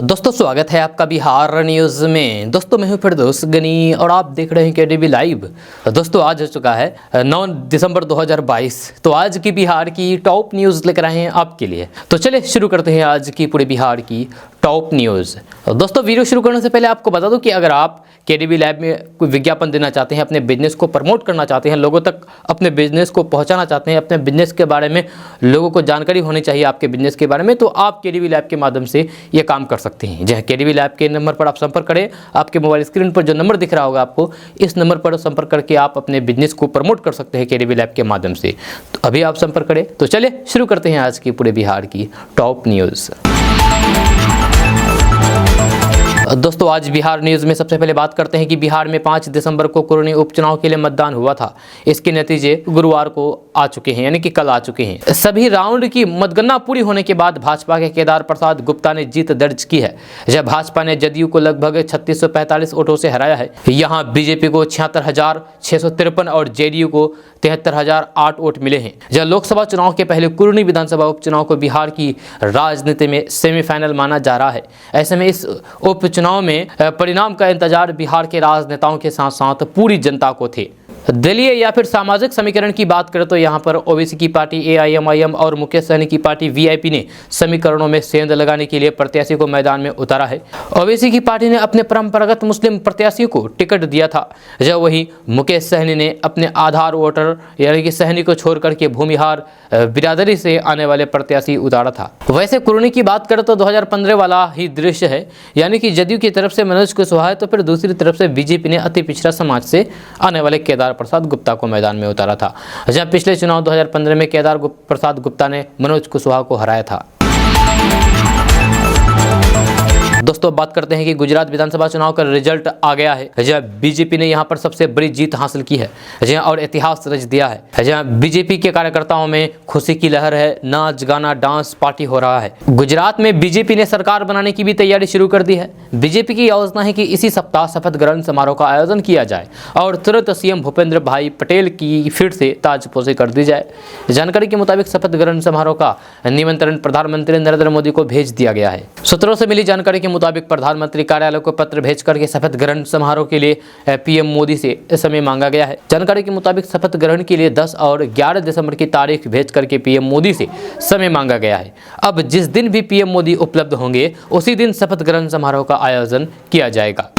दोस्तों स्वागत है आपका बिहार न्यूज़ में। दोस्तों मैं हूं फिरदौस गनी और आप देख रहे हैं केडीवी लाइव। दोस्तों आज हो चुका है 9 दिसंबर 2022। तो आज की बिहार की टॉप न्यूज़ लेकर आए हैं आपके लिए। तो चलिए शुरू करते हैं आज की पूरे बिहार की टॉप न्यूज़। दोस्तों वीडियो शुरू करने से पहले आपको बता दूं कि अगर आप केडीवी लाइव में कोई विज्ञापन देना चाहते हैं, अपने बिजनेस को प्रमोट करना चाहते हैं, लोगों तक अपने बिजनेस को पहुंचाना चाहते हैं, अपने बिजनेस के बारे में लोगों को जानकारी होनी चाहिए आपके बिजनेस के बारे में, तो आप केडीवी लाइव के माध्यम से ये काम कर सकते हैं। जहाँ केडीवी लाइव के नंबर पर आप संपर्क करें। आपके मोबाइल स्क्रीन पर जो नंबर दिख रहा होगा आपको, इस नंबर पर संपर्क करके आप अपने बिजनेस को प्रमोट कर सकते हैं केडीवी लाइव के माध्यम से। तो अभी आप संपर्क करें। तो चलिए शुरू करते हैं आज की पूरे बिहार की टॉप न्यूज़। दोस्तों आज बिहार न्यूज़ में सबसे पहले बात करते हैं कि बिहार में 5 दिसंबर को कोरोनी उपचुनाव के लिए मतदान हुआ था। इसके नतीजे गुरुवार को आ चुके हैं, यानी कि कल आ चुके हैं। सभी राउंड की मतगणना पूरी होने के बाद भाजपा के केदार प्रसाद गुप्ता ने जीत दर्ज की है। जब भाजपा ने जदयू को लगभग 3645 वोटों से हराया है। यहाँ बीजेपी को 76,653 और जेडीयू को 73,008 वोट मिले हैं। जब लोकसभा चुनाव के पहले कुरनी विधानसभा उपचुनाव को बिहार की राजनीति में सेमीफाइनल माना जा रहा है। ऐसे में इस उपचुनाव में परिणाम का इंतजार बिहार के राजनेताओं के साथ साथ पूरी जनता को थे। दलीय या फिर सामाजिक समीकरण की बात करें तो यहाँ पर ओबीसी की पार्टी एआईएमआईएम और मुकेश सहनी की पार्टी वीआईपी ने समीकरणों में सेंध लगाने के लिए प्रत्याशी को मैदान में उतारा है। ओबीसी की पार्टी ने अपने परंपरागत मुस्लिम प्रत्याशी को टिकट दिया था, जब वही मुकेश सहनी ने अपने आधार वोटर यानी कि सहनी को छोड़ करके भूमिहार बिरादरी से आने वाले प्रत्याशी उतारा था। वैसे कुरनी की बात करें तो 2015 वाला ही दृश्य है, यानी कि जदयू की तरफ से मनोज कुशवाहा है तो फिर दूसरी तरफ से बीजेपी ने अति पिछड़ा समाज से आने वाले केदार प्रसाद गुप्ता को मैदान में उतारा था। जब पिछले चुनाव 2015 में केदार प्रसाद गुप्ता ने मनोज कुशवाहा को हराया था। दोस्तों बात करते हैं कि गुजरात विधानसभा चुनाव का रिजल्ट आ गया है। जहाँ बीजेपी ने यहाँ पर सबसे बड़ी जीत हासिल की है जहाँ और इतिहास रच दिया है। जहाँ बीजेपी के कार्यकर्ताओं में खुशी की लहर है, नाच गाना डांस पार्टी हो रहा है। गुजरात में बीजेपी ने सरकार बनाने की भी तैयारी शुरू कर दी है। बीजेपी की योजना है कि इसी सप्ताह शपथ ग्रहण समारोह का आयोजन किया जाए और तुरंत सीएम भूपेंद्र भाई पटेल की फिर से ताजपोशी कर दी जाए। जानकारी के मुताबिक शपथ ग्रहण समारोह का निमंत्रण प्रधानमंत्री नरेंद्र मोदी को भेज दिया गया है। सूत्रों से मिली जानकारी के मुताबिक प्रधानमंत्री कार्यालय को पत्र भेज करके शपथ ग्रहण समारोह के लिए पीएम मोदी से समय मांगा गया है। जानकारी के मुताबिक शपथ ग्रहण के लिए 10 और 11 दिसंबर की तारीख भेज करके पीएम मोदी से समय मांगा गया है। अब जिस दिन भी पीएम मोदी उपलब्ध होंगे उसी दिन शपथ ग्रहण समारोह का आयोजन किया जाएगा।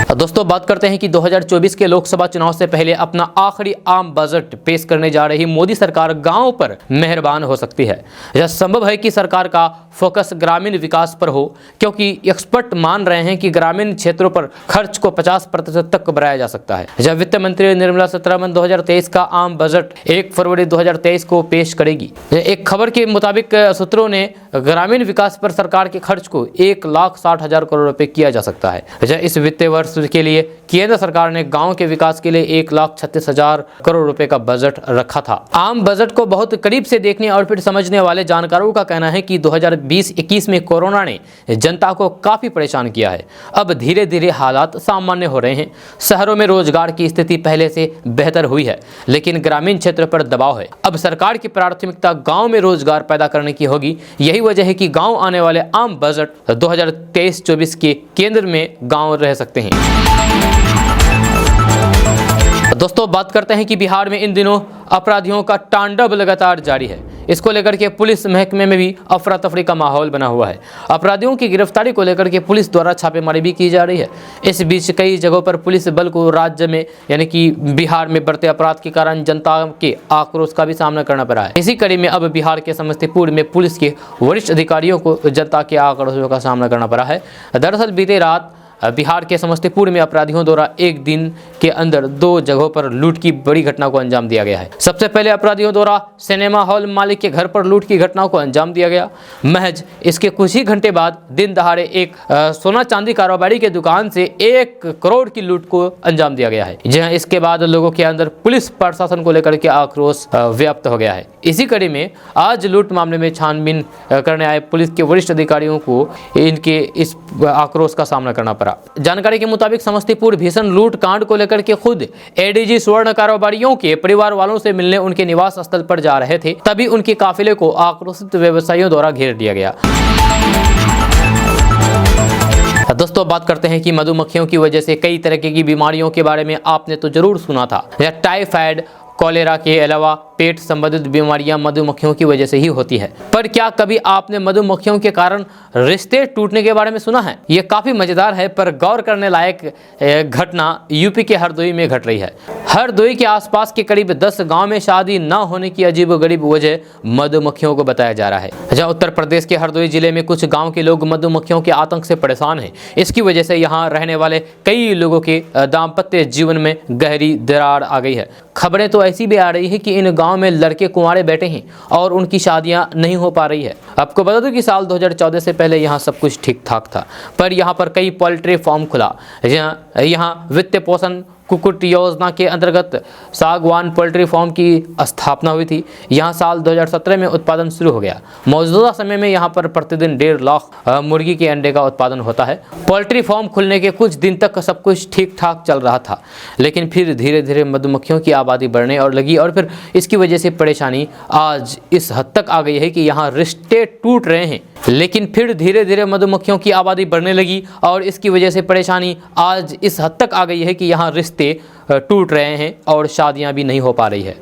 दोस्तों बात करते हैं कि 2024 के लोकसभा चुनाव से पहले अपना आखिरी आम बजट पेश करने जा रही मोदी सरकार गांवों पर मेहरबान हो सकती है। यह संभव है कि सरकार का फोकस ग्रामीण विकास पर हो, क्योंकि एक्सपर्ट मान रहे हैं कि ग्रामीण क्षेत्रों पर खर्च को 50% तक बढ़ाया जा सकता है। जब वित्त मंत्री निर्मला सीतारमण 2023 का आम बजट 1 फरवरी 2023 को पेश करेगी। एक खबर के मुताबिक सूत्रों ने ग्रामीण विकास पर सरकार के खर्च को 1,60,000 करोड़ रुपए किया जा सकता है। इस वित्तीय वर्ष के लिए केंद्र सरकार ने गांव के विकास के लिए 1,36,000 करोड़ रुपए का बजट रखा था। आम बजट को बहुत करीब से देखने और फिर समझने वाले जानकारों का कहना है कि 2020-21 में कोरोना ने जनता को काफी परेशान किया है। अब धीरे धीरे हालात सामान्य हो रहे हैं। शहरों में रोजगार की स्थिति पहले से बेहतर हुई है, लेकिन ग्रामीण क्षेत्र पर दबाव है। अब सरकार की प्राथमिकता गांव में रोजगार पैदा करने की होगी। यही वजह है कि गांव आने वाले आम बजट 2023-24 के केंद्र में गांव रह सकते हैं। दोस्तों बात करते हैं कि बिहार में इन दिनों अपराधियों का तांडव लगातार जारी है। इसको लेकर के पुलिस महकमे में भी अफरा तफरी का माहौल बना हुआ है। अपराधियों की गिरफ्तारी को लेकर के पुलिस द्वारा छापेमारी भी की जा रही है। इस बीच कई जगहों पर पुलिस बल को राज्य में यानी कि बिहार में बढ़ते अपराध के कारण जनता के आक्रोश का भी सामना करना पड़ा है। इसी कड़ी में अब बिहार के समस्तीपुर में पुलिस के वरिष्ठ अधिकारियों को जनता के आक्रोशों का सामना करना पड़ा है। दरअसल बीते रात बिहार के समस्तीपुर में अपराधियों द्वारा एक दिन के अंदर 2 जगहों पर लूट की बड़ी घटना को अंजाम दिया गया है। सबसे पहले अपराधियों द्वारा सिनेमा हॉल मालिक के घर पर लूट की घटना को अंजाम दिया गया। महज इसके कुछ ही घंटे बाद दिन दहाड़े एक सोना चांदी कारोबारी के दुकान से 1 करोड़ की लूट को अंजाम दिया गया है। जहां इसके बाद लोगों के अंदर पुलिस प्रशासन को लेकर के आक्रोश व्याप्त हो गया है। इसी कड़ी में आज लूट मामले में छानबीन करने आए पुलिस के वरिष्ठ अधिकारियों को इनके इस आक्रोश का सामना करना पड़ा पड़ा। जानकारी के मुताबिक समस्तीपुर भीषण लूट कांड को लेकर के खुद एडीजी स्वर्ण कारोबारियों के परिवार वालों से मिलने उनके निवास स्थल पर जा रहे थे, तभी उनके काफिले को आक्रोशित व्यवसायियों द्वारा घेर लिया गया। दोस्तों बात करते हैं कि मधुमक्खियों की वजह से कई तरह की बीमारियों के बारे में आपने तो जरूर सुना था। यह टाइफाइड, कॉलेरा के अलावा पेट संबंधित बीमारियां मधुमक्खियों की वजह से ही होती है। पर क्या कभी आपने मधुमक्खियों के कारण रिश्ते टूटने के बारे में सुना है? ये काफी मजेदार है, पर गौर करने लायक घटना यूपी के हरदोई में घट रही है। हरदोई के आसपास के करीब 10 गांव में शादी न होने की अजीबोगरीब वजह मधुमक्खियों को बताया जा रहा है। जहां उत्तर प्रदेश के हरदोई जिले में कुछ गाँव के लोग मधुमक्खियों के आतंक से परेशान हैं। इसकी वजह से यहाँ रहने वाले कई लोगों के दाम्पत्य जीवन में गहरी दरार आ गई है। खबरें तो ऐसी भी आ रही है कि इन गांव में लड़के कुंवारे बैठे हैं और उनकी शादियां नहीं हो पा रही है। आपको बता दूं कि साल 2014 से पहले यहां सब कुछ ठीक ठाक था, पर यहां पर कई पोल्ट्री फार्म खुला। यहां वित्त पोषण कुक्कुट योजना के अंतर्गत सागवान पोल्ट्री फार्म की स्थापना हुई थी। यहां साल 2017 में उत्पादन शुरू हो गया। मौजूदा समय में यहां पर प्रतिदिन 1.5 लाख मुर्गी के अंडे का उत्पादन होता है। पोल्ट्री फार्म खुलने के कुछ दिन तक सब कुछ ठीक ठाक चल रहा था, लेकिन फिर धीरे धीरे मधुमक्खियों की आबादी बढ़ने और लगी और फिर इसकी वजह से परेशानी आज इस हद तक आ गई है कि यहाँ रिश्ते टूट रहे हैं। लेकिन फिर धीरे धीरे मधुमक्खियों की आबादी बढ़ने लगी और इसकी वजह से परेशानी आज इस हद तक आ गई है कि यहाँ रिश्ते टूट रहे हैं और शादियां भी नहीं हो पा रही है।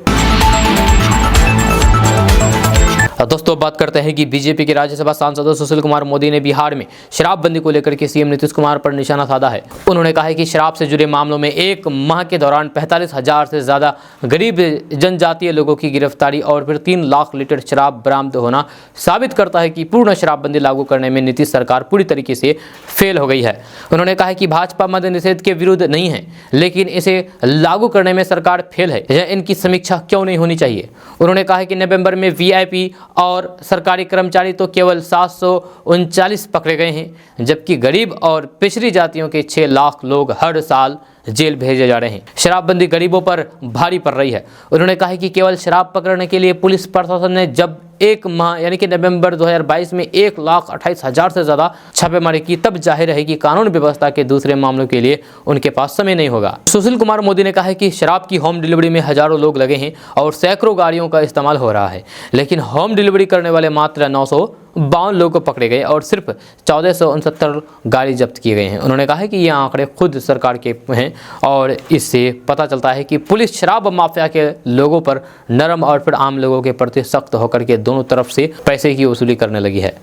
दोस्तों बात करते हैं कि बीजेपी के राज्यसभा सांसद सुशील कुमार मोदी ने बिहार में शराबबंदी को लेकर के सीएम नीतीश कुमार पर निशाना साधा है। उन्होंने कहा है कि शराब से जुड़े मामलों में एक माह के दौरान 45,000 से ज़्यादा गरीब जनजातीय लोगों की गिरफ्तारी और फिर 3 लाख लीटर शराब बरामद होना साबित करता है कि पूर्ण शराबबंदी लागू करने में नीतीश सरकार पूरी तरीके से फेल हो गई है। उन्होंने कहा है कि भाजपा मद्य निषेध के विरुद्ध नहीं है, लेकिन इसे लागू करने में सरकार फेल है। यह इनकी समीक्षा क्यों नहीं होनी चाहिए? उन्होंने कहा है कि नवंबर में वीआईपी और सरकारी कर्मचारी तो केवल 739 पकड़े गए हैं, जबकि गरीब और पिछड़ी जातियों के 6 लाख लोग हर साल जेल भेजे जा रहे हैं। शराबबंदी गरीबों पर भारी पड़ रही है। उन्होंने कहा है कि केवल शराब पकड़ने के लिए पुलिस प्रशासन ने जब एक माह यानी कि नवंबर 2022 में 1,28,000 से ज़्यादा छापेमारी की, तब जाहिर है कि कानून व्यवस्था के दूसरे मामलों के लिए उनके पास समय नहीं होगा। सुशील कुमार मोदी ने कहा है कि शराब की होम डिलीवरी में हजारों लोग लगे हैं और सैकड़ों गाड़ियों का इस्तेमाल हो रहा है, लेकिन होम डिलीवरी करने वाले मात्र 952 लोग पकड़े गए और सिर्फ 1469 गाड़ी जब्त किए गए हैं। उन्होंने कहा है कि ये आंकड़े खुद सरकार के हैं और इससे पता चलता है कि पुलिस शराब माफिया के लोगों पर नरम और फिर आम लोगों के प्रति सख्त होकर के दोनों तरफ से पैसे की वसूली करने लगी है।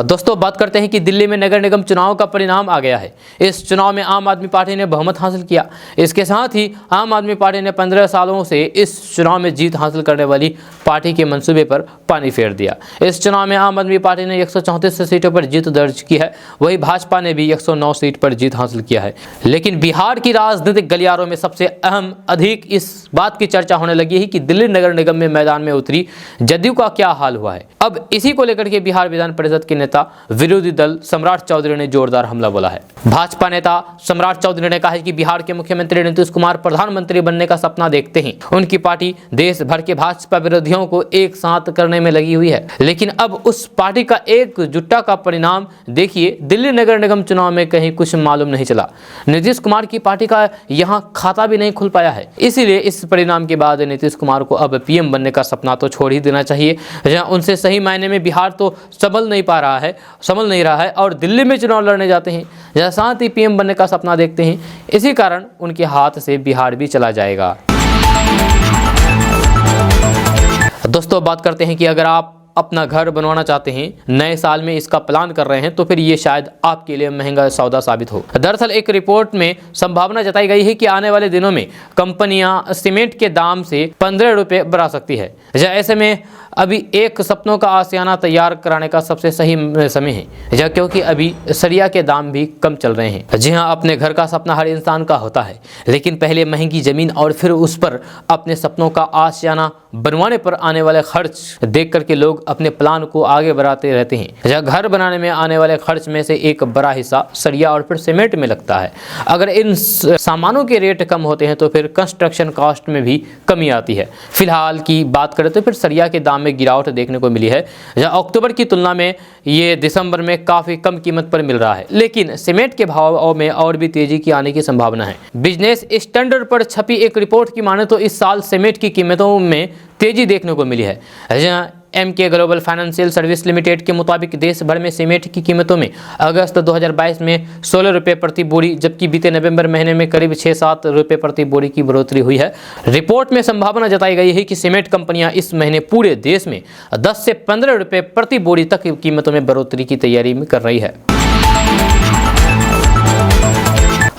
दोस्तों बात करते हैं कि दिल्ली में नगर निगम चुनाव का परिणाम आ गया है। इस चुनाव में आम आदमी पार्टी ने बहुमत हासिल किया। इसके साथ ही आम आदमी पार्टी ने 15 सालों से इस चुनाव में जीत हासिल करने वाली पार्टी के मंसूबे पर पानी फेर दिया। इस चुनाव में आम आदमी पार्टी ने 134 सीटों पर जीत दर्ज की है, वहीं भाजपा ने भी 109 सीट पर जीत हासिल किया है। लेकिन बिहार की राजनीतिक गलियारों में सबसे अधिक इस बात की चर्चा होने लगी है कि दिल्ली नगर निगम में मैदान में उतरी जदयू का क्या हाल हुआ है। अब इसी को लेकर के बिहार विधान परिषद के नेता विरोधी दल सम्राट चौधरी ने जोरदार हमला बोला है। भाजपा नेता सम्राट चौधरी ने कहा है कि बिहार के मुख्यमंत्री नीतीश कुमार प्रधानमंत्री बनने का सपना देखते हैं। उनकी पार्टी देश भर के भाजपा विरोधियों को एक साथ करने में लगी हुई है, लेकिन अब उस पार्टी का एकजुटता का परिणाम देखिए। दिल्ली नगर निगम चुनाव में कहीं कुछ मालूम नहीं चला। नीतीश कुमार की पार्टी का यहां खाता भी नहीं खुल पाया है। इसीलिए इस परिणाम के बाद नीतीश कुमार को अब पीएम बनने का सपना तो छोड़ ही देना चाहिए। जहां उनसे सही मायने में बिहार तो संभल नहीं रहा है और दिल्ली में चुनाव लड़ने जाते हैं, जहां साथ ही पीएम बनने का सपना देखते हैं। इसी कारण उनके हाथ से बिहार भी चला जाएगा। दोस्तों बात करते हैं कि अगर आप अपना घर बनवाना चाहते हैं, नए साल में इसका प्लान कर रहे हैं, तो फिर ये शायद आपके लिए महंगा सौदा साबित हो। दरअसल एक रिपोर्ट में संभावना जताई गई है कि आने वाले दिनों में कंपनियां सीमेंट के दाम से 15 रुपये बढ़ा सकती है। ऐसे में अभी एक सपनों का आशियाना तैयार कराने का सबसे सही समय है, क्योंकि अभी सरिया के दाम भी कम चल रहे हैं। जी हाँ, अपने घर का सपना हर इंसान का होता है, लेकिन पहले महंगी जमीन और फिर उस पर अपने सपनों का आशियाना बनवाने पर आने वाले खर्च देख करके लोग अपने प्लान को आगे बढ़ाते रहते हैं। घर बनाने में आने वाले खर्च में से एक बड़ा हिस्सा सरिया और फिर सीमेंट में लगता है। अगर इन सामानों के रेट कम होते हैं तो फिर कंस्ट्रक्शन कॉस्ट में भी कमी आती है। फिलहाल की बात करें तो फिर सरिया के दाम में गिरावट देखने को मिली है, जहां अक्टूबर की तुलना में ये दिसंबर में काफ़ी कम कीमत पर मिल रहा है। लेकिन सीमेंट के भाव में और भी तेजी की आने की संभावना है। बिजनेस स्टैंडर्ड पर छपी एक रिपोर्ट की माने तो इस साल सीमेंट की कीमतों में तेजी देखने को मिली है। जहां MK global financial service limited के मुताबिक देश भर में सीमेंट की कीमतों में अगस्त 2022 में 16 रुपये प्रति बोरी, जबकि बीते नवंबर महीने में करीब 6-7 रुपये प्रति बोरी की बढ़ोतरी हुई है। रिपोर्ट में संभावना जताई गई है कि सीमेंट कंपनियां इस महीने पूरे देश में 10 से 15 रुपये प्रति बोरी तक कीमतों में बढ़ोतरी की तैयारी कर रही है।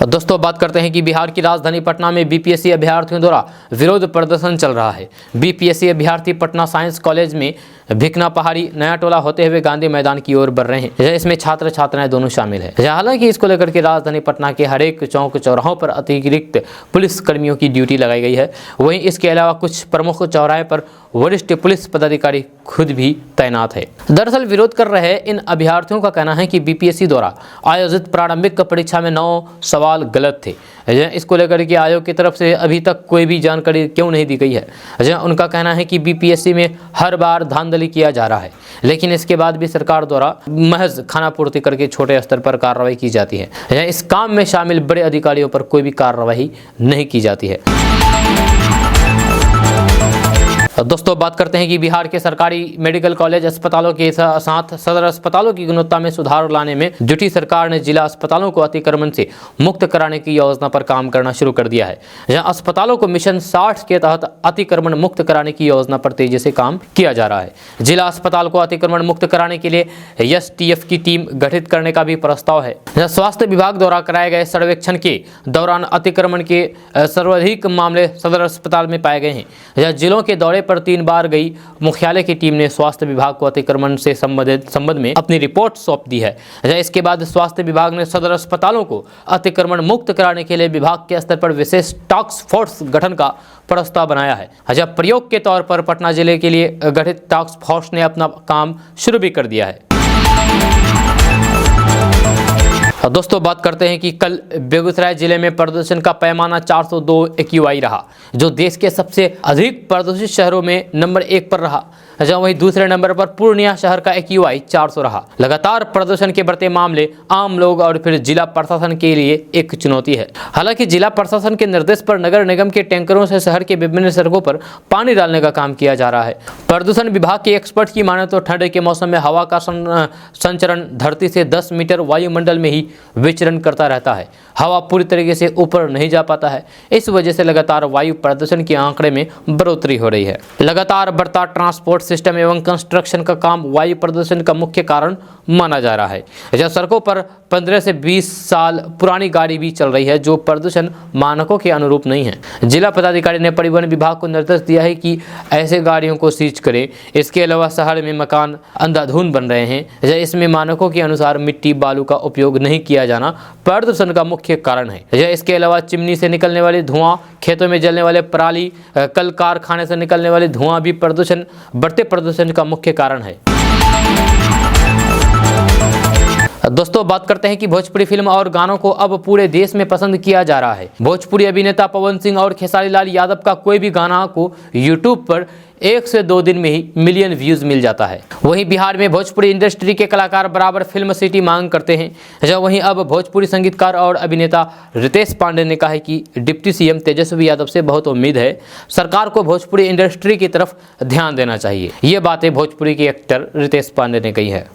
दोस्तों बात करते हैं कि बिहार की राजधानी पटना में बीपीएससी अभ्यर्थियों द्वारा विरोध प्रदर्शन चल रहा है। बीपीएससी अभ्यर्थी पटना साइंस कॉलेज में भिकना पहाड़ी नया टोला होते हुए गांधी मैदान की ओर बढ़ रहे हैं। इसमें छात्र छात्राएं दोनों शामिल है। हालांकि इसको लेकर के राजधानी पटना के हर एक चौक चौराहों पर अतिरिक्त पुलिस कर्मियों की ड्यूटी लगाई गई है। वहीं इसके अलावा कुछ प्रमुख चौराहे पर वरिष्ठ पुलिस पदाधिकारी खुद भी तैनात है। दरअसल विरोध कर रहे इन अभ्यर्थियों का कहना है कि बीपीएससी द्वारा आयोजित प्रारंभिक परीक्षा में 9 सवाल गलत थे। इसको लेकर के आयोग की तरफ से अभी तक कोई भी जानकारी क्यों नहीं दी गई है। उनका कहना है कि बीपीएससी में हर बार धांधली किया जा रहा है, लेकिन इसके बाद भी सरकार द्वारा महज खानापूर्ति करके छोटे स्तर पर कार्रवाई की जाती है। इस काम में शामिल बड़े अधिकारियों पर कोई भी कार्रवाई नहीं की जाती है। दोस्तों बात करते हैं कि बिहार के सरकारी मेडिकल कॉलेज अस्पतालों के साथ सदर अस्पतालों की गुणवत्ता में सुधार लाने में जुटी सरकार ने जिला अस्पतालों को अतिक्रमण से मुक्त कराने की योजना पर काम करना शुरू कर दिया है। जहां अस्पतालों को मिशन 60 के तहत अतिक्रमण मुक्त कराने की योजना पर तेजी से काम किया जा रहा है। जिला अस्पताल को अतिक्रमण मुक्त कराने के लिए एसटीएफ की टीम गठित करने का भी प्रस्ताव है। स्वास्थ्य विभाग द्वारा कराए गए सर्वेक्षण के दौरान अतिक्रमण के सर्वाधिक मामले सदर अस्पताल में पाए गए हैं। जिलों के दौरे पर 3 बार गई मुख्यालय की टीम ने स्वास्थ्य विभाग को अतिक्रमण से संबंध में अपनी रिपोर्ट सौंप दी है। इसके बाद स्वास्थ्य विभाग ने सदर अस्पतालों को अतिक्रमण मुक्त कराने के लिए विभाग के स्तर पर विशेष टास्क फोर्स गठन का प्रस्ताव बनाया है। जब प्रयोग के तौर पर पटना जिले के लिए गठित टास्क फोर्स ने अपना काम शुरू भी कर दिया है। दोस्तों बात करते हैं कि कल बेगूसराय जिले में प्रदूषण का पैमाना 402 AQI रहा, जो देश के सबसे अधिक प्रदूषित शहरों में नंबर 1 पर रहा। जहाँ वहीं दूसरे नंबर पर पूर्णिया शहर का AQI 400 रहा। लगातार प्रदूषण के बढ़ते मामले आम लोग और फिर जिला प्रशासन के लिए एक चुनौती है। हालांकि जिला प्रशासन के निर्देश पर नगर निगम के टैंकरों से शहर के विभिन्न सड़कों पर पानी डालने का काम किया जा रहा है। प्रदूषण विभाग के एक्सपर्ट की माने तो ठंड के मौसम में हवा का संचरण धरती से 10 मीटर वायुमंडल में ही विचरण करता रहता है। हवा पूरी तरीके से ऊपर नहीं जा पाता है। इस वजह से लगातार वायु प्रदूषण के आंकड़े में बढ़ोतरी हो रही है। लगातार बढ़ता ट्रांसपोर्ट सिस्टम एवं कंस्ट्रक्शन का काम वायु प्रदूषण का मुख्य कारण माना जा रहा है। जहाँ सड़कों पर 15 से 20 साल पुरानी गाड़ी भी चल रही है, जो प्रदूषण मानकों के अनुरूप नहीं है। जिला पदाधिकारी ने परिवहन विभाग को निर्देश दिया है कि ऐसे गाड़ियों को सीज करे। इसके अलावा शहर में मकान अंधाधुंध बन रहे हैं। इसमें मानकों के अनुसार मिट्टी बालू का उपयोग नहीं किया जाना प्रदूषण का मुख्य कारण है। इसके अलावा चिमनी से निकलने वाले धुआं, खेतों में जलने वाले पराली, कल कारखाने से निकलने वाले धुआं भी बढ़ते प्रदूषण का मुख्य कारण है। दोस्तों बात करते हैं कि भोजपुरी फिल्म और गानों को अब पूरे देश में पसंद किया जा रहा है। भोजपुरी अभिनेता पवन सिंह और खेसारी लाल यादव का कोई भी गाना को यूट्यूब पर 1 से 2 दिन में ही मिलियन व्यूज मिल जाता है। वहीं बिहार में भोजपुरी इंडस्ट्री के कलाकार बराबर फिल्म सिटी मांग करते हैं। जब वहीं अब भोजपुरी संगीतकार और अभिनेता रितेश पांडे ने कहा है कि डिप्टी सीएम तेजस्वी यादव से बहुत उम्मीद है, सरकार को भोजपुरी इंडस्ट्री की तरफ ध्यान देना चाहिए। ये बातें भोजपुरी के एक्टर रितेश पांडे ने कही है।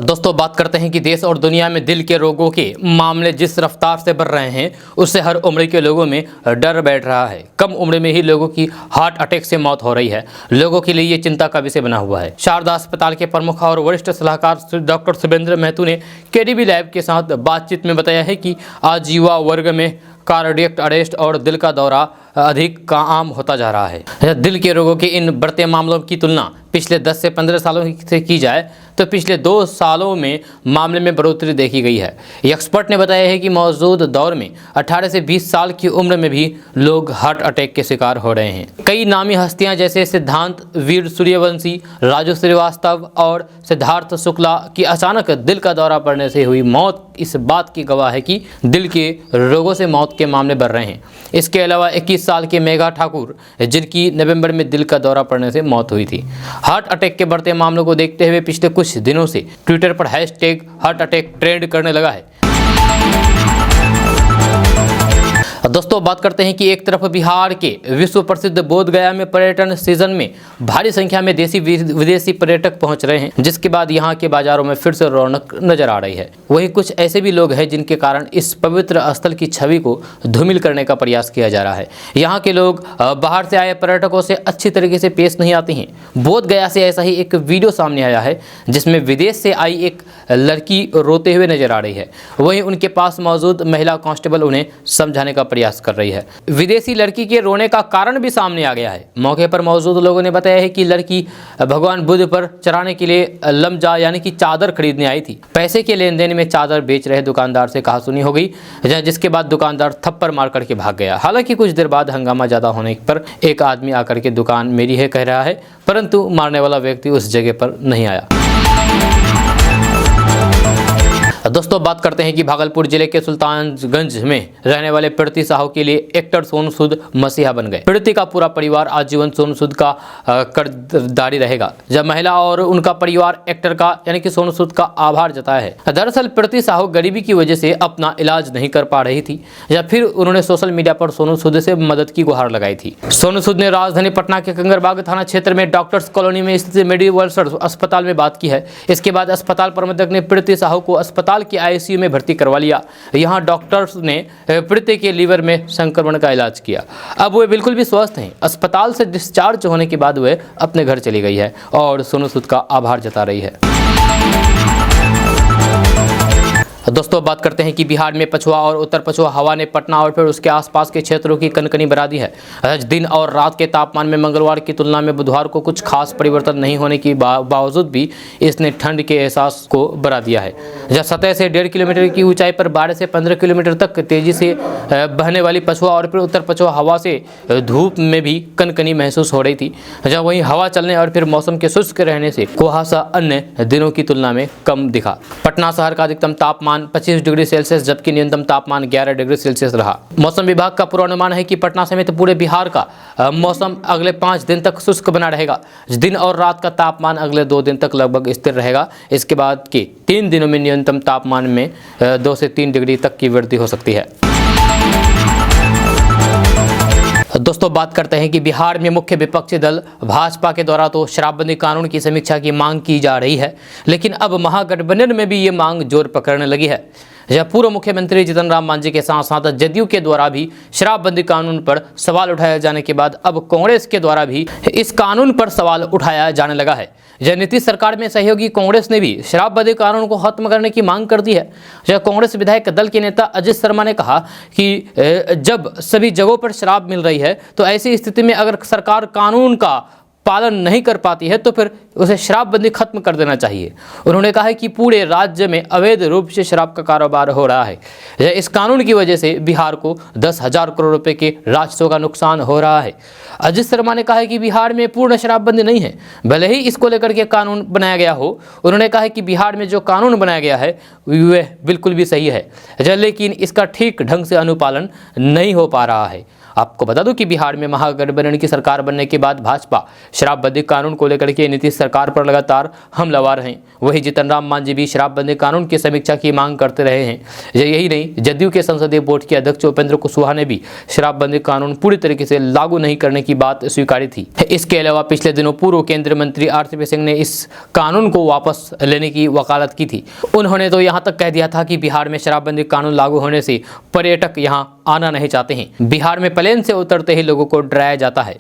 दोस्तों बात करते हैं कि देश और दुनिया में दिल के रोगों के मामले जिस रफ्तार से बढ़ रहे हैं, उससे हर उम्र के लोगों में डर बैठ रहा है। कम उम्र में ही लोगों की हार्ट अटैक से मौत हो रही है। लोगों के लिए ये चिंता का विषय बना हुआ है। शारदा अस्पताल के प्रमुख और वरिष्ठ सलाहकार डॉक्टर शुभेंद्र महतो ने केडीबी लैब के साथ बातचीत में बताया है कि आज युवा वर्ग में कार्डियक अरेस्ट और दिल का दौरा अधिक आम होता जा रहा है। दिल के रोगों के इन बढ़ते मामलों की तुलना पिछले 10 से 15 सालों से की जाए तो पिछले 2 सालों में मामले में बढ़ोतरी देखी गई है। एक्सपर्ट ने बताया है कि मौजूद दौर में 18 से 20 साल की उम्र में भी लोग हार्ट अटैक के शिकार हो रहे हैं। कई नामी हस्तियां जैसे सिद्धांत वीर सूर्यवंशी, राजू श्रीवास्तव और सिद्धार्थ शुक्ला की अचानक दिल का दौरा पड़ने से हुई मौत इस बात की गवाह है कि दिल के रोगों से मौत मौत के मामले बढ़ रहे हैं। इसके अलावा 21 साल के मेघा ठाकुर, जिनकी नवंबर में दिल का दौरा पड़ने से मौत हुई थी। हार्ट अटैक के बढ़ते मामलों को देखते हुए पिछले कुछ दिनों से ट्विटर पर हैशटैग हार्ट अटैक ट्रेंड करने लगा है। दोस्तों बात करते हैं कि एक तरफ बिहार के विश्व प्रसिद्ध बोध गया में पर्यटन सीजन में भारी संख्या में देसी विदेशी पर्यटक पहुंच रहे हैं, जिसके बाद यहां के बाजारों में फिर से रौनक नजर आ रही है। वहीं कुछ ऐसे भी लोग हैं जिनके कारण इस पवित्र स्थल की छवि को धूमिल करने का प्रयास किया जा रहा है। यहाँ के लोग बाहर से आए पर्यटकों से अच्छी तरीके से पेश नहीं आते हैं। बोध गया से ऐसा ही एक वीडियो सामने आया है जिसमें विदेश से आई एक लड़की रोते हुए नजर आ रही है। वहीं उनके पास मौजूद महिला कांस्टेबल उन्हें समझाने का प्रयास कर रही है। विदेशी लड़की के रोने का कारण भी सामने आ गया है। मौके पर मौजूद लोगों ने बताया है कि लड़की भगवान बुद्ध पर चढ़ाने के लिए लमजा यानी कि चादर खरीदने आई थी। पैसे के लेन देन में चादर बेच रहे दुकानदार से कहासुनी हो गई, जिसके बाद दुकानदार थप्पड़ मार करके भाग गया। हालांकि कुछ देर बाद हंगामा ज्यादा होने पर एक आदमी आकर के दुकान मेरी है कह रहा है, परंतु मारने वाला व्यक्ति उस जगह पर नहीं आया। दोस्तों बात करते हैं कि भागलपुर जिले के सुल्तानगंज में रहने वाले प्रीति साहू के लिए एक्टर सोनू सूद मसीहा बन गए। प्रीति का पूरा परिवार आजीवन सोनू सूद का कर्जदारी रहेगा। जब महिला और उनका परिवार एक्टर का यानी कि सोनू सूद का आभार जताया है। दरअसल प्रीति साहू गरीबी की वजह से अपना इलाज नहीं कर पा रही थी, या फिर उन्होंने सोशल मीडिया पर सोनू सूद से मदद की गुहार लगाई थी। सोनू सूद ने राजधानी पटना के कंगरबाग थाना क्षेत्र में डॉक्टर्स कॉलोनी में स्थित मेडिवर्सल अस्पताल में बात की है। इसके बाद अस्पताल प्रबंधक ने प्रीति साहू को अस्पताल की आईसीयू में भर्ती करवा लिया। यहां डॉक्टर्स ने प्रीति के लीवर में संक्रमण का इलाज किया। अब वे बिल्कुल भी स्वस्थ हैं। अस्पताल से डिस्चार्ज होने के बाद वे अपने घर चली गई है और सोनू सूद का आभार जता रही है। दोस्तों बात करते हैं कि बिहार में पछुआ और उत्तर पछुआ हवा ने पटना और फिर उसके आसपास के क्षेत्रों की कनकनी बढ़ा दी है। आज दिन और रात के तापमान में मंगलवार की तुलना में बुधवार को कुछ खास परिवर्तन नहीं होने के बावजूद भी इसने ठंड के एहसास को बढ़ा दिया है। जब सतह से 1.5 किलोमीटर की ऊंचाई पर 12 से 15 किलोमीटर तक तेजी से बहने वाली पछुआ और फिर उत्तर पछुआ हवा से धूप में भी कनकनी महसूस हो रही थी। जब वहीं हवा चलने और फिर मौसम के शुष्क रहने से कुहासा अन्य दिनों की तुलना में कम दिखा। पटना शहर का अधिकतम तापमान 25 डिग्री सेल्सियस जबकि न्यूनतम तापमान 11 डिग्री सेल्सियस रहा। मौसम विभाग का पूर्वानुमान है कि पटना समेत पूरे बिहार का मौसम अगले 5 दिन तक शुष्क बना रहेगा। दिन और रात का तापमान अगले 2 दिन तक लगभग स्थिर रहेगा। इसके बाद के 3 दिनों में न्यूनतम तापमान में 2 से 3 डिग्री तक की वृद्धि हो सकती है। दोस्तों बात करते हैं कि बिहार में मुख्य विपक्षी दल भाजपा के द्वारा तो शराबबंदी कानून की समीक्षा की मांग की जा रही है, लेकिन अब महागठबंधन में भी ये मांग जोर पकड़ने लगी है। यह पूर्व मुख्यमंत्री जीतन राम मांझी के साथ साथ जदयू के द्वारा भी शराबबंदी कानून पर सवाल उठाया जाने के बाद अब कांग्रेस के द्वारा भी इस कानून पर सवाल उठाया जाने लगा है। यह नीतीश सरकार में सहयोगी कांग्रेस ने भी शराबबंदी कानून को खत्म करने की मांग कर दी है। यह कांग्रेस विधायक दल के नेता अजित शर्मा ने कहा कि जब सभी जगहों पर शराब मिल रही है तो ऐसी स्थिति में अगर सरकार कानून का पालन नहीं कर पाती है तो फिर उसे शराबबंदी खत्म कर देना चाहिए। उन्होंने कहा है कि पूरे राज्य में अवैध रूप से शराब का कारोबार हो रहा है। इस कानून की वजह से बिहार को 10,000 करोड़ रुपए के राजस्व का नुकसान हो रहा है। अजित शर्मा ने कहा है कि बिहार में पूर्ण शराबबंदी नहीं है, भले ही इसको लेकर के कानून बनाया गया हो। उन्होंने कहा है कि बिहार में जो कानून बनाया गया है वह बिल्कुल भी सही है, लेकिन इसका ठीक ढंग से अनुपालन नहीं हो पा रहा है। आपको बता दूं कि बिहार में महागठबंधन की सरकार बनने के बाद भाजपा शराबबंदी कानून को लेकर के नीतीश सरकार पर लगातार हमलावर हैं। वहीं जीतन राम मांझी भी शराबबंदी कानून की समीक्षा की मांग करते रहे हैं। यही नहीं, जदयू के संसदीय बोर्ड के अध्यक्ष उपेंद्र कुशवाहा ने भी शराबबंदी कानून पूरी तरीके से लागू नहीं करने की बात स्वीकारी थी। इसके अलावा पिछले दिनों पूर्व केंद्रीय मंत्री आरसीपी सिंह ने इस कानून को वापस लेने की वकालत की थी। उन्होंने तो यहाँ तक कह दिया था कि बिहार में शराबबंदी कानून लागू होने से पर्यटक यहाँ आना नहीं चाहते हैं। बिहार में प्लेन से उतरते ही लोगों को डराया जाता है।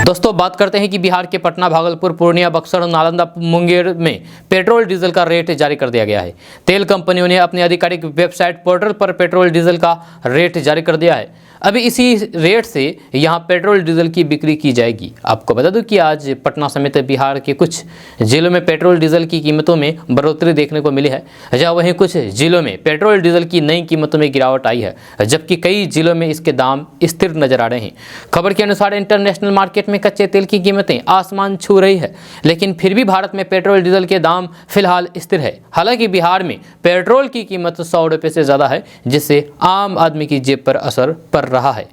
दोस्तों बात करते हैं कि बिहार के पटना, भागलपुर, पूर्णिया, बक्सर, नालंदा, मुंगेर में पेट्रोल डीजल का रेट जारी कर दिया गया है। तेल कंपनियों ने अपनी आधिकारिक वेबसाइट पोर्टल पर पेट्रोल डीजल का रेट जारी कर दिया है। अभी इसी रेट से यहाँ पेट्रोल डीजल की बिक्री की जाएगी। आपको बता दूं कि आज पटना समेत बिहार के कुछ जिलों में पेट्रोल डीजल की कीमतों में बढ़ोतरी देखने को मिली है, जहाँ वहीं कुछ जिलों में पेट्रोल डीजल की नई कीमतों में गिरावट आई है, जबकि कई जिलों में इसके दाम स्थिर नजर आ रहे हैं। खबर के अनुसार इंटरनेशनल मार्केट में कच्चे तेल की कीमतें आसमान छू रही है, लेकिन फिर भी भारत में पेट्रोल डीजल के दाम फिलहाल स्थिर है। हालांकि बिहार में पेट्रोल की कीमत 100 रुपये से ज़्यादा है, जिससे आम आदमी की जेब पर असर पड़ रहा है।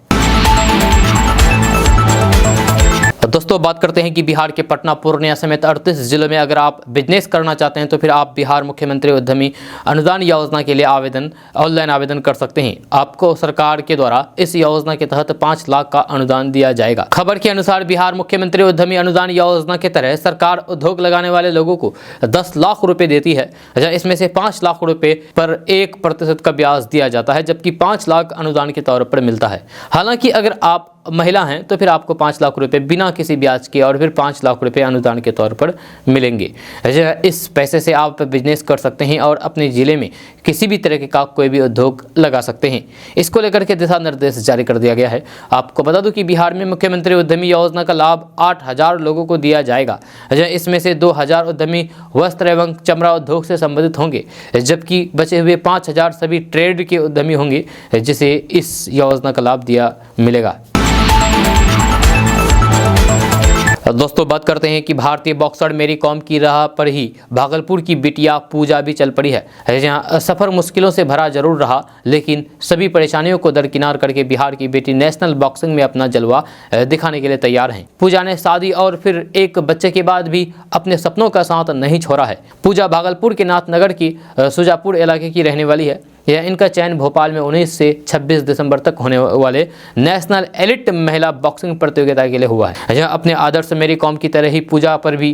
दोस्तों बात करते हैं कि बिहार के पटना, पूर्णिया समेत 38 जिलों में अगर आप बिजनेस करना चाहते हैं तो फिर आप बिहार मुख्यमंत्री उद्यमी अनुदान योजना के लिए ऑनलाइन आवेदन कर सकते हैं। आपको सरकार के द्वारा इस योजना के तहत 5 लाख का अनुदान दिया जाएगा। खबर के अनुसार बिहार मुख्यमंत्री उद्यमी अनुदान योजना के तहत सरकार उद्योग लगाने वाले लोगों को 10 लाख रुपए देती है। इसमें से 5 लाख रुपए पर 1% का ब्याज दिया जाता है, जबकि 5 लाख अनुदान के तौर पर मिलता है। हालांकि अगर आप महिला हैं तो फिर आपको 5 लाख रुपए बिना किसी ब्याज के और फिर 5 लाख रुपए अनुदान के तौर पर मिलेंगे। इस पैसे से आप बिजनेस कर सकते हैं और अपने ज़िले में किसी भी तरह का कोई भी उद्योग लगा सकते हैं। इसको लेकर के दिशा निर्देश जारी कर दिया गया है। आपको बता दूं कि बिहार में मुख्यमंत्री उद्यमी योजना का लाभ 8000 लोगों को दिया जाएगा। इसमें से 2000 उद्यमी वस्त्र एवं चमड़ा उद्योग से संबंधित होंगे, जबकि बचे हुए 5000 सभी ट्रेड के उद्यमी होंगे, जिसे इस योजना का लाभ दिया मिलेगा। दोस्तों बात करते हैं कि भारतीय बॉक्सर मेरी कॉम की राह पर ही भागलपुर की बिटिया पूजा भी चल पड़ी है। जहां सफ़र मुश्किलों से भरा जरूर रहा, लेकिन सभी परेशानियों को दरकिनार करके बिहार की बेटी नेशनल बॉक्सिंग में अपना जलवा दिखाने के लिए तैयार हैं। पूजा ने शादी और फिर एक बच्चे के बाद भी अपने सपनों का साथ नहीं छोड़ा है। पूजा भागलपुर के नाथनगर की सुजापुर इलाके की रहने वाली है। यह इनका चयन भोपाल में 19 से 26 दिसंबर तक होने वाले नेशनल एलिट महिला बॉक्सिंग प्रतियोगिता के लिए हुआ है। यह अपने आदर्श मेरी कॉम की तरह ही पूजा पर भी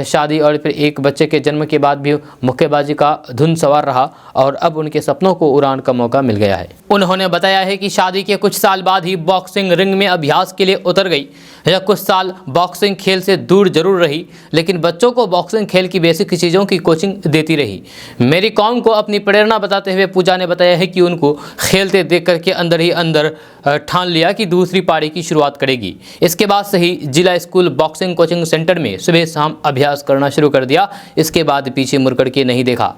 शादी और फिर एक बच्चे के जन्म के बाद भी मुक्केबाजी का धुन सवार रहा और अब उनके सपनों को उड़ान का मौका मिल गया है। उन्होंने बताया है कि शादी के कुछ साल बाद ही बॉक्सिंग रिंग में अभ्यास के लिए उतर गई। यह कुछ साल बॉक्सिंग खेल से दूर जरूर रही, लेकिन बच्चों को बॉक्सिंग खेल की बेसिक चीज़ों की कोचिंग देती रही। मेरी कॉम को अपनी प्रेरणा बताते हुए पूजा ने बताया है कि उनको खेलते देख करके अंदर ही अंदर ठान लिया कि दूसरी पारी की शुरुआत करेगी। इसके बाद से ही जिला स्कूल बॉक्सिंग कोचिंग सेंटर में सुबह शाम अभ्यास करना शुरू कर दिया। इसके बाद पीछे मुड़ करके नहीं देखा।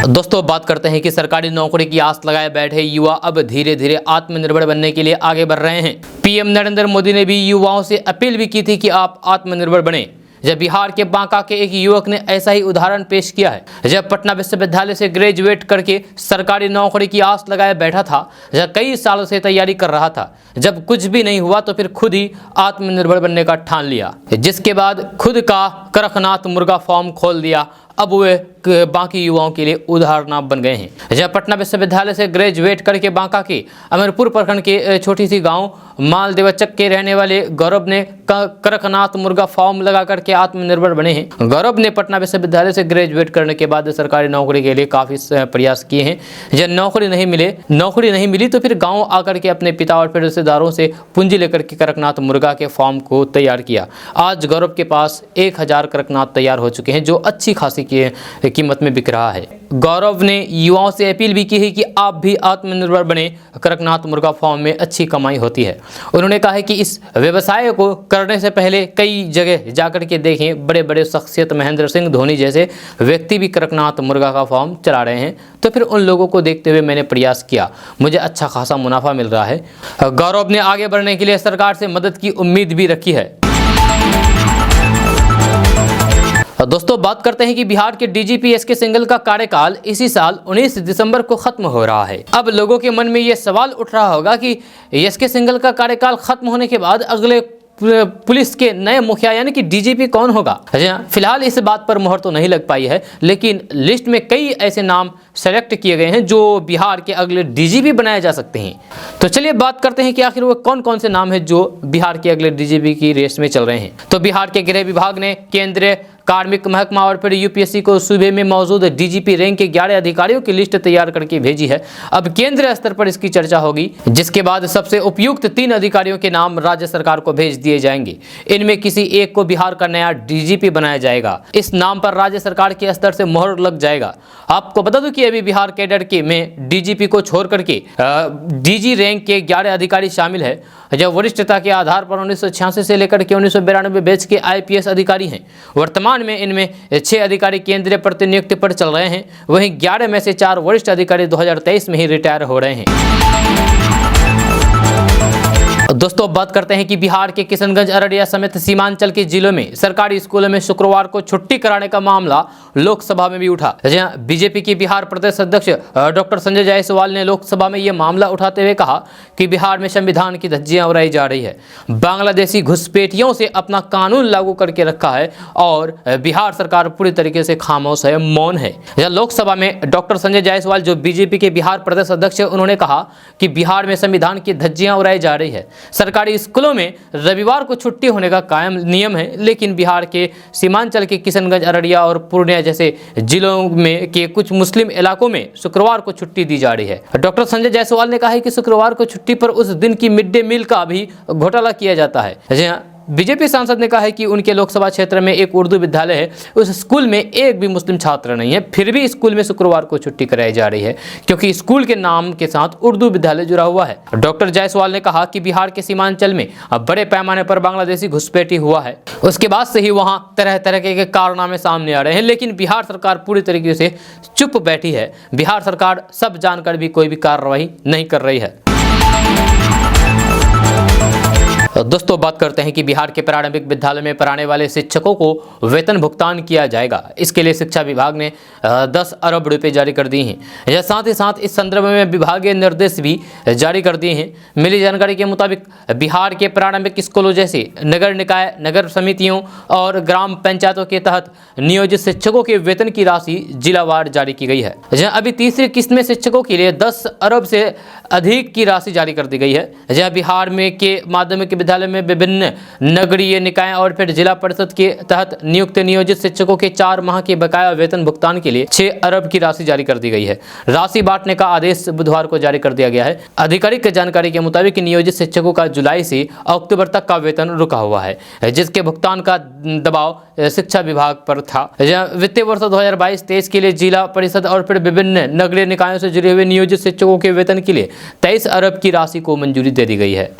दोस्तों बात करते हैं कि सरकारी नौकरी की आस लगाए बैठे युवा अब धीरे धीरे आत्मनिर्भर बनने के लिए आगे बढ़ रहे हैं। पीएम नरेंद्र मोदी ने भी युवाओं से अपील भी की थी कि आप आत्मनिर्भर बने। जब बिहार के बांका के एक युवक ने ऐसा ही उदाहरण पेश किया है। जब पटना विश्वविद्यालय से ग्रेजुएट करके सरकारी नौकरी की आस लगाए बैठा था, जब कई सालों से तैयारी कर रहा था, जब कुछ भी नहीं हुआ तो फिर खुद ही आत्मनिर्भर बनने का ठान लिया, जिसके बाद खुद का कड़कनाथ मुर्गा फार्म खोल दिया। अब वे बाकी युवाओं के लिए उदाहरण बन गए हैं। जब पटना विश्वविद्यालय से ग्रेजुएट करके बांका के अमरपुर प्रखंड के छोटी सी गांव मालदेवचक के रहने वाले गौरव ने कड़कनाथ मुर्गा फार्म लगा करके आत्मनिर्भर बने हैं। गौरव ने पटना विश्वविद्यालय से ग्रेजुएट करने के बाद सरकारी नौकरी के लिए काफ़ी प्रयास किए हैं। जब नौकरी नहीं मिली तो फिर गाँव आकर के अपने पिता और फिर रिश्तेदारों से पूंजी लेकर के कड़कनाथ मुर्गा के फार्म को तैयार किया। आज गौरव के पास 1000 कड़कनाथ तैयार हो चुके हैं, जो अच्छी खासी की कीमत में बिक रहा है। गौरव ने युवाओं से अपील भी की है कि आप भी आत्मनिर्भर बने। कड़कनाथ मुर्गा फार्म में अच्छी कमाई होती है। उन्होंने कहा है कि इस व्यवसाय को करने से पहले कई जगह जाकर के देखें। बड़े बड़े शख्सियत महेंद्र सिंह धोनी जैसे व्यक्ति भी कड़कनाथ मुर्गा का फार्म चला रहे हैं, तो फिर उन लोगों को देखते हुए मैंने प्रयास किया। मुझे अच्छा खासा मुनाफा मिल रहा है। गौरव ने आगे बढ़ने के लिए सरकार से मदद की उम्मीद भी रखी है। दोस्तों बात करते हैं कि बिहार के डीजीपी एसके सिंघल का कार्यकाल इसी साल 19 दिसंबर को खत्म हो रहा है। अब लोगों के मन में ये सवाल उठ रहा होगा कि एसके सिंघल का कार्यकाल खत्म होने के बाद अगले पुलिस के नए मुखिया यानी कि डीजीपी कौन होगा। फिलहाल इस बात पर मुहर तो नहीं लग पाई है, लेकिन लिस्ट में कई ऐसे नाम सेलेक्ट किए गए हैं जो बिहार के अगले डीजीपी बनाए जा सकते हैं। तो चलिए बात करते हैं कि आखिर वो कौन कौन से नाम हैं जो बिहार के अगले डीजीपी की रेस में चल रहे हैं। तो बिहार के गृह विभाग ने केंद्रीय कार्मिक महकमा और फिर यूपीएससी को सूबे में मौजूद डीजीपी रैंक के 11 अधिकारियों की लिस्ट तैयार करके भेजी है। अब केंद्रीय स्तर पर इसकी चर्चा होगी, जिसके बाद सबसे उपयुक्त 3 अधिकारियों के नाम राज्य सरकार को भेज दिए जाएंगे। इनमें किसी एक को बिहार का नया डीजीपी बनाया जाएगा। इस नाम पर राज्य सरकार के स्तर से मोहर लग जाएगा। आपको बता दूं कि अभी बिहार कैडर के में डीजीपी को छोड़ करके डीजी रैंक के 11 अधिकारी शामिल है। जब वरिष्ठता के आधार पर 1986 से लेकर के 1992 बैच के आईपीएस अधिकारी हैं। वर्तमान में इनमें 6 अधिकारी केंद्रीय प्रतिनियुक्ति पर चल रहे हैं। वहीं 11 में से 4 वरिष्ठ अधिकारी 2023 में ही रिटायर हो रहे हैं। दोस्तों अब बात करते हैं कि बिहार के किशनगंज, अररिया समेत सीमांचल के जिलों में सरकारी स्कूलों में शुक्रवार को छुट्टी कराने का मामला लोकसभा में भी उठा। जहां बीजेपी के बिहार प्रदेश अध्यक्ष डॉक्टर संजय जायसवाल ने लोकसभा में यह मामला उठाते हुए कहा कि बिहार में संविधान की धज्जियां उड़ाई जा रही है, बांग्लादेशी घुसपैठियों से अपना कानून लागू करके रखा है और बिहार सरकार पूरी तरीके से खामोश है, मौन है। लोकसभा में डॉक्टर संजय जायसवाल जो बीजेपी के बिहार प्रदेश अध्यक्ष है, उन्होंने कहा कि बिहार में संविधान की धज्जियां उड़ाई जा रही है। सरकारी स्कूलों में रविवार को छुट्टी होने का कायम नियम है, लेकिन बिहार के सीमांचल के किशनगंज, अररिया और पूर्णिया जैसे जिलों में के कुछ मुस्लिम इलाकों में शुक्रवार को छुट्टी दी जा रही है। डॉक्टर संजय जायसवाल ने कहा है कि शुक्रवार को छुट्टी पर उस दिन की मिड डे मील का भी घोटाला किया जाता है। बीजेपी सांसद ने कहा है कि उनके लोकसभा क्षेत्र में एक उर्दू विद्यालय है, उस स्कूल में एक भी मुस्लिम छात्र नहीं है, फिर भी स्कूल में शुक्रवार को छुट्टी कराई जा रही है क्योंकि स्कूल के नाम के साथ उर्दू विद्यालय जुड़ा हुआ है। डॉक्टर जायसवाल ने कहा कि बिहार के सीमांचल में बड़े पैमाने पर बांग्लादेशी घुसपैठी हुआ है, उसके बाद से ही वहाँ तरह तरह के कारनामे सामने आ रहे हैं, लेकिन बिहार सरकार पूरी तरीके से चुप बैठी है। बिहार सरकार सब जानकर भी कोई भी कार्रवाई नहीं कर रही है। दोस्तों बात करते हैं कि बिहार के प्रारंभिक विद्यालय में पढ़ाने वाले शिक्षकों को वेतन भुगतान किया जाएगा। इसके लिए शिक्षा विभाग ने 10 अरब रुपए जारी कर दिए हैं। साथ ही साथ इस संदर्भ में विभागीय निर्देश भी जारी कर दिए हैं। मिली जानकारी के मुताबिक बिहार के प्रारंभिक स्कूलों जैसे नगर निकाय, नगर समितियों और ग्राम पंचायतों के तहत नियोजित शिक्षकों के वेतन की राशि जिलावार जारी की गई है। अभी तीसरी किस्त में शिक्षकों के लिए 10 अरब से अधिक की राशि जारी कर दी गई है। बिहार में के माध्यमिक विद्यालय में विभिन्न नगरीय निकाय और फिर जिला परिषद के तहत नियुक्त नियोजित शिक्षकों के 4 माह के बकाया वेतन भुगतान के लिए 6 अरब की राशि जारी कर दी गई है। राशि बांटने का आदेश बुधवार को जारी कर दिया गया है। आधिकारिक जानकारी के मुताबिक नियोजित शिक्षकों का जुलाई से अक्टूबर तक का वेतन रुका हुआ है, जिसके भुगतान का दबाव शिक्षा विभाग पर था। वित्तीय वर्ष 2022-23 के लिए जिला परिषद और फिर विभिन्न नगरीय निकायों से जुड़े हुए नियोजित शिक्षकों के वेतन के लिए 23 अरब की राशि को मंजूरी दे दी गई है।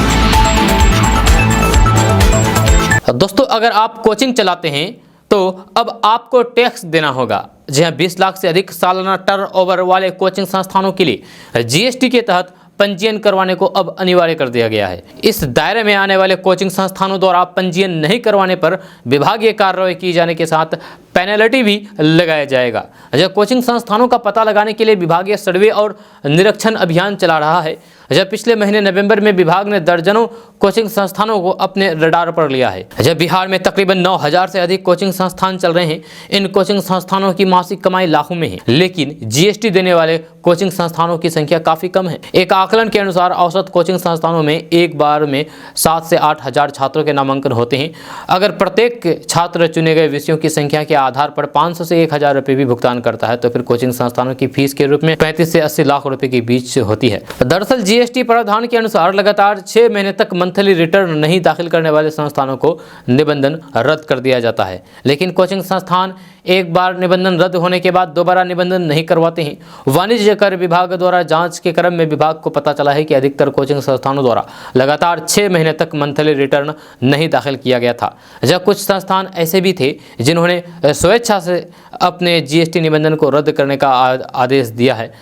दोस्तों अगर आप कोचिंग चलाते हैं तो अब आपको टैक्स देना होगा। 20 लाख से अधिक सालाना टर्नओवर वाले कोचिंग संस्थानों के लिए जीएसटी के तहत पंजीयन करवाने को अब अनिवार्य कर दिया गया है। इस दायरे में आने वाले कोचिंग संस्थानों द्वारा पंजीयन नहीं करवाने पर विभागीय कार्रवाई की जाने के साथ पेनल्टी भी लगाया जाएगा। कोचिंग संस्थानों का पता लगाने के लिए विभागीय सर्वे और निरीक्षण अभियान चला रहा है। पिछले महीने नवंबर में विभाग ने दर्जनों कोचिंग संस्थानों को अपने रडार पर लिया है। बिहार में तकरीबन 9000 से अधिक कोचिंग संस्थान चल रहे हैं। इन कोचिंग संस्थानों की मासिक कमाई लाखों में है, लेकिन जीएसटी देने वाले कोचिंग संस्थानों की संख्या काफी कम है। एक आकलन के अनुसार औसत कोचिंग संस्थानों में एक बार में 7 से 8 हजार छात्रों के नामांकन होते हैं। अगर प्रत्येक छात्र चुने गए विषयों की संख्या के आधार पर 500 से 1000 रुपये भी भुगतान करता है तो फिर कोचिंग संस्थानों की फीस के रूप में 35 से 80 लाख रुपए के बीच होती है। दरअसल जीएसटी प्रावधान के अनुसार लगातार 6 महीने तक मंथली रिटर्न नहीं दाखिल करने वाले संस्थानों को निबंधन रद्द कर दिया जाता है, लेकिन कोचिंग संस्थान एक बार निबंधन रद्द होने के बाद दोबारा निबंधन नहीं करवाते हैं। वाणिज्य कर विभाग द्वारा जांच के क्रम में विभाग को पता चला है कि अधिकतर कोचिंग संस्थानों द्वारा लगातार 6 महीने तक मंथली रिटर्न नहीं दाखिल किया गया था। कुछ संस्थान ऐसे भी थे जिन्होंने स्वेच्छा से अपने जीएसटी निबंधन को रद्द करने का आदेश दिया है।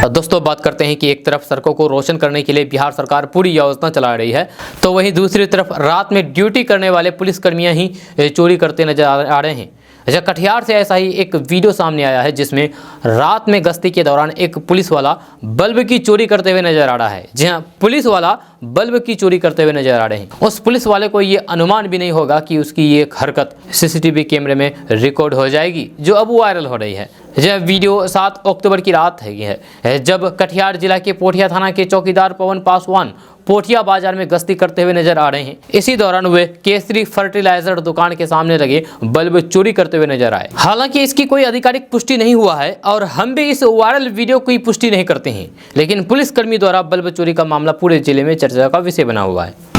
दोस्तों बात करते हैं कि एक तरफ सड़कों को रोशन करने के लिए बिहार सरकार पूरी योजना चला रही है, तो वहीं दूसरी तरफ रात में ड्यूटी करने वाले पुलिसकर्मियां ही चोरी करते नजर आ रहे हैं। कटिहार से ऐसा ही एक वीडियो सामने आया है जिसमें रात में गश्ती के दौरान एक पुलिस वाला बल्ब की चोरी करते हुए नजर आ रहा है। पुलिस वाला बल्ब की चोरी करते हुए नजर आ रहे हैं। उस पुलिस वाले को ये अनुमान भी नहीं होगा कि उसकी ये हरकत सीसीटीवी कैमरे में रिकॉर्ड हो जाएगी, जो अब वायरल हो रही है। यह वीडियो 7 अक्टूबर की रात है जब कटिहार जिला के पोठिया थाना के चौकीदार पवन पासवान पोठिया बाजार में गश्ती करते हुए नजर आ रहे हैं। इसी दौरान वे केसरी फर्टिलाइजर दुकान के सामने लगे बल्ब चोरी करते हुए नजर आए। हालांकि इसकी कोई आधिकारिक पुष्टि नहीं हुआ है और हम भी इस वायरल वीडियो की पुष्टि नहीं करते हैं, लेकिन पुलिसकर्मी द्वारा बल्ब चोरी का मामला पूरे जिले में चर्चा का विषय बना हुआ है।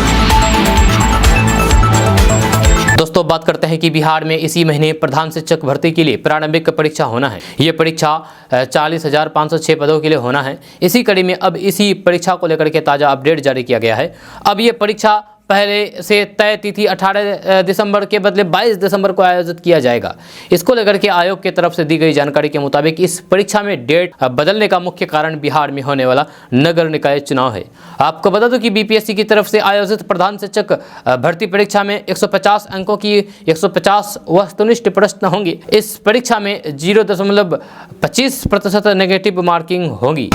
दोस्तों बात करते हैं कि बिहार में इसी महीने प्रधान शिक्षक भर्ती के लिए प्रारंभिक परीक्षा होना है। ये परीक्षा 40,506 पदों के लिए होना है। इसी कड़ी में अब इसी परीक्षा को लेकर के ताज़ा अपडेट जारी किया गया है। अब ये परीक्षा पहले से तय तिथि 18 दिसंबर के बदले 22 दिसंबर को आयोजित किया जाएगा। इसको लेकर के आयोग की तरफ से दी गई जानकारी के मुताबिक इस परीक्षा में डेट बदलने का मुख्य कारण बिहार में होने वाला नगर निकाय चुनाव है। आपको बता दूं कि बीपीएससी की तरफ से आयोजित प्रधान शिक्षक भर्ती परीक्षा में 150 अंकों की 150 वस्तुनिष्ठ प्रश्न होंगे। इस परीक्षा में 0.25% नेगेटिव मार्किंग होगी।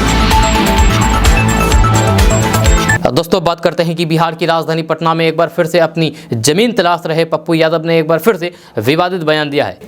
दोस्तों बात करते हैं कि बिहार की राजधानी पटना में एक बार फिर से अपनी जमीन तलाश रहे पप्पू यादव ने एक बार फिर से विवादित बयान दिया है।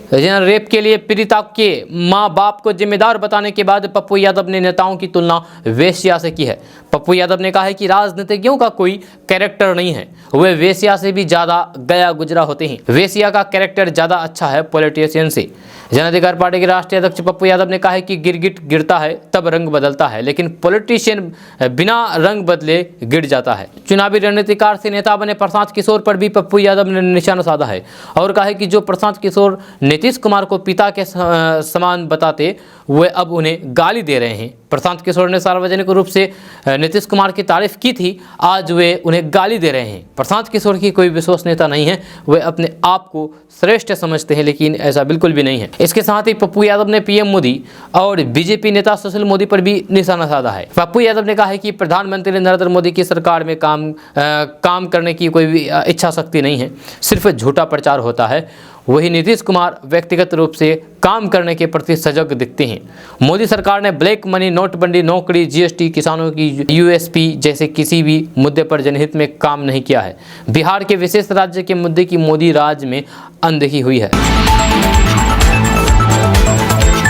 रेप के लिए पीड़िता के मां बाप को जिम्मेदार बताने के बाद पप्पू यादव ने नेताओं की तुलना वेश्या से की है। पप्पू यादव ने कहा है कि राजनीतिज्ञों का कोई कैरेक्टर नहीं है, वे वेश्या से भी ज्यादा गया गुजरा होते हैं। वेश्या का कैरेक्टर ज्यादा अच्छा है पॉलिटिशियन से। जन अधिकार पार्टी के राष्ट्रीय अध्यक्ष पप्पू यादव ने कहा है कि गिरगिट गिरता है तब रंग बदलता है, लेकिन पॉलिटिशियन बिना रंग बदले गिर जाता है। चुनावी रणनीतिकार से नेता बने प्रशांत किशोर पर भी पप्पू यादव ने निशाना साधा है और कहा है कि जो प्रशांत किशोर नीतीश कुमार को पिता के समान बताते वे अब उन्हें गाली दे रहे हैं। प्रशांत किशोर ने सार्वजनिक रूप से नीतीश कुमार की तारीफ की थी, आज वे उन्हें गाली दे रहे हैं। प्रशांत किशोर की कोई विश्वसनीयता नहीं है, वे अपने आप को श्रेष्ठ समझते हैं, लेकिन ऐसा बिल्कुल भी नहीं है। इसके साथ ही पप्पू यादव ने पीएम मोदी और बीजेपी नेता सुशील मोदी पर भी निशाना साधा है। पप्पू यादव ने कहा है कि प्रधानमंत्री नरेंद्र मोदी की सरकार में काम करने की कोई भी इच्छा शक्ति नहीं है, सिर्फ झूठा प्रचार होता है। वही नीतीश कुमार व्यक्तिगत रूप से काम करने के प्रति सजग दिखते हैं। मोदी सरकार ने ब्लैक मनी, नोटबंदी, नौकरी, जीएसटी, किसानों की यूएसपी जैसे किसी भी मुद्दे पर जनहित में काम नहीं किया है। बिहार के विशेष राज्य के मुद्दे की मोदी राज में अनदेखी हुई है।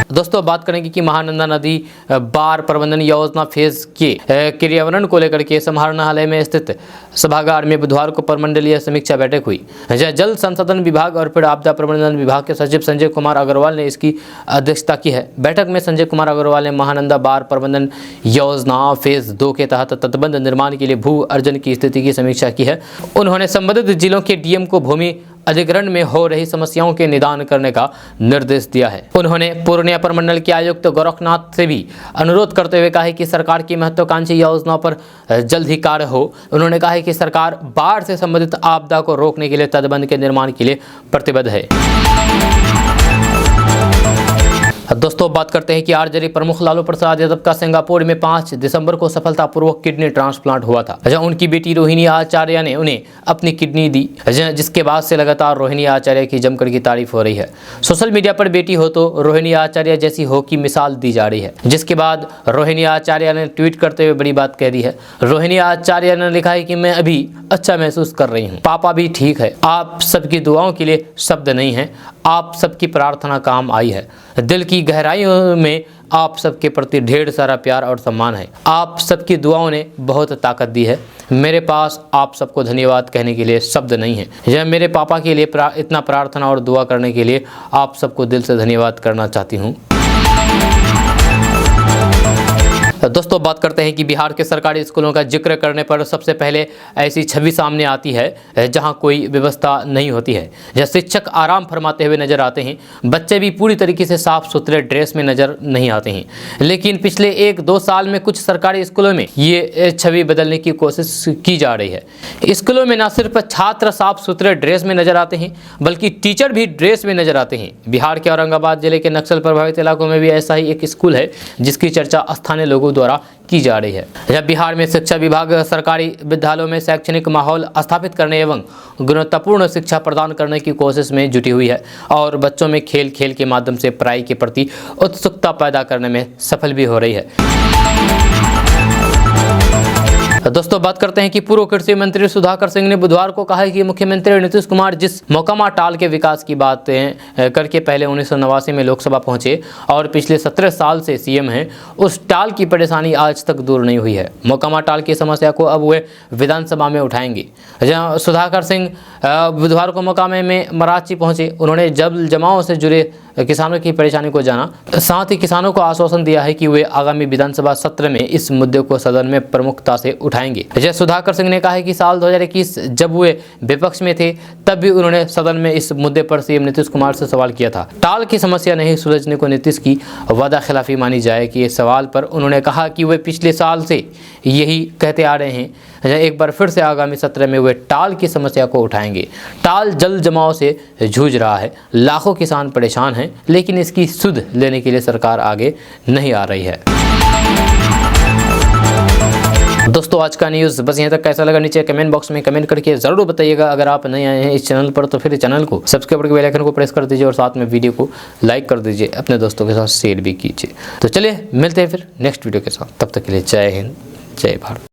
दोस्तों बात करेंगे कि महानंदा नदी बाढ़ प्रबंधन योजना फेज के क्रियान्वयन को लेकर के समाहरणालय में स्थित सभागार में बुधवार को प्रमंडलीय समीक्षा बैठक हुई। जल संसाधन विभाग और फिर आपदा प्रबंधन विभाग के सचिव संजय कुमार अग्रवाल ने इसकी अध्यक्षता की है। बैठक में संजय कुमार अग्रवाल ने महानंदा बाढ़ प्रबंधन योजना फेज 2 के तहत तटबंध निर्माण के लिए भू अर्जन की स्थिति की समीक्षा की है। उन्होंने संबंधित जिलों के डीएम को भूमि अधिग्रहण में हो रही समस्याओं के निदान करने का निर्देश दिया है। उन्होंने पूर्णिया प्रमंडल के आयुक्त गोरखनाथ से भी अनुरोध करते हुए कहा है कि सरकार की महत्वाकांक्षी योजना पर जल्द ही कार्य हो। उन्होंने कहा है कि सरकार बाढ़ से संबंधित आपदा को रोकने के लिए तटबंध के निर्माण के लिए प्रतिबद्ध है। दोस्तों बात करते हैं कि आरजेडी प्रमुख लालू प्रसाद यादव का सिंगापुर में 5 दिसंबर को सफलतापूर्वक किडनी ट्रांसप्लांट हुआ था। जहां उनकी बेटी रोहिणी आचार्य ने उन्हें अपनी किडनी दी, जिसके बाद से लगातार रोहिणी आचार्य की जमकर की तारीफ हो रही है। सोशल मीडिया पर बेटी हो तो रोहिणी आचार्य जैसी हो की मिसाल दी जा रही है, जिसके बाद रोहिणी आचार्य ने ट्वीट करते हुए बड़ी बात कह दी है। रोहिणी आचार्य ने लिखा है कि मैं अभी अच्छा महसूस कर रही हूँ, पापा भी ठीक है। आप सबकी दुआओं के लिए शब्द नहीं है, आप सबकी प्रार्थना काम आई है। दिल की गहराइयों में आप सबके प्रति ढेर सारा प्यार और सम्मान है। आप सबकी दुआओं ने बहुत ताकत दी है। मेरे पास आप सबको धन्यवाद कहने के लिए शब्द नहीं है। यह मेरे पापा के लिए इतना प्रार्थना और दुआ करने के लिए आप सबको दिल से धन्यवाद करना चाहती हूँ। दोस्तों बात करते हैं कि बिहार के सरकारी स्कूलों का जिक्र करने पर सबसे पहले ऐसी छवि सामने आती है जहां कोई व्यवस्था नहीं होती है। जहाँ शिक्षक आराम फरमाते हुए नजर आते हैं, बच्चे भी पूरी तरीके से साफ सुथरे ड्रेस में नजर नहीं आते हैं। लेकिन पिछले 1-2 साल में कुछ सरकारी स्कूलों में ये छवि बदलने की कोशिश की जा रही है। स्कूलों में न सिर्फ छात्र साफ सुथरे ड्रेस में नजर आते हैं, बल्कि टीचर भी ड्रेस में नजर आते हैं। बिहार के औरंगाबाद जिले के नक्सल प्रभावित इलाकों में भी ऐसा ही एक स्कूल है जिसकी चर्चा स्थानीय लोगों द्वारा की जा रही है। जब बिहार में शिक्षा विभाग सरकारी विद्यालयों में शैक्षणिक माहौल स्थापित करने एवं गुणवत्तापूर्ण शिक्षा प्रदान करने की कोशिश में जुटी हुई है और बच्चों में खेल खेल के माध्यम से पढ़ाई के प्रति उत्सुकता पैदा करने में सफल भी हो रही है। दोस्तों बात करते हैं कि पूर्व कृषि मंत्री सुधाकर सिंह ने बुधवार को कहा है कि मुख्यमंत्री नीतीश कुमार जिस मोकामा टाल के विकास की बातें करके पहले 1989 में लोकसभा पहुंचे और पिछले 17 साल से सीएम हैं, उस टाल की परेशानी आज तक दूर नहीं हुई है। मोकामा टाल की समस्या को अब वे विधानसभा में उठाएंगे। जहां सुधाकर सिंह बुधवार को मोकामे में मराची पहुंचे, उन्होंने जल जमाव से जुड़े किसानों की परेशानी को जाना। साथ ही किसानों को आश्वासन दिया है कि वे आगामी विधानसभा सत्र में इस मुद्दे को सदन में प्रमुखता से उठाएंगे। जय सुधाकर सिंह ने कहा है कि साल 2021 जब वे विपक्ष में थे तब भी उन्होंने सदन में इस मुद्दे पर सीएम नीतीश कुमार से सवाल किया था। टाल की समस्या नहीं सुलझने को नीतीश की वादा खिलाफी मानी जाए कि इस सवाल पर उन्होंने कहा कि वे पिछले साल से यही कहते आ रहे हैं। एक बार फिर से आगामी सत्र में वे टाल की समस्या को उठाएंगे। टाल जल जमाव से जूझ रहा है, लाखों किसान परेशान हैं, लेकिन इसकी सुध लेने के लिए सरकार आगे नहीं आ रही है। दोस्तों आज का न्यूज़ बस यहाँ तक। कैसा लगा नीचे कमेंट बॉक्स में कमेंट करके ज़रूर बताइएगा। अगर आप नए आए हैं इस चैनल पर तो फिर चैनल को सब्सक्राइब करके बेल आइकन को प्रेस कर दीजिए और साथ में वीडियो को लाइक कर दीजिए, अपने दोस्तों के साथ शेयर भी कीजिए। तो चलिए मिलते हैं फिर नेक्स्ट वीडियो के साथ, तब तक के लिए जय हिंद जय भारत।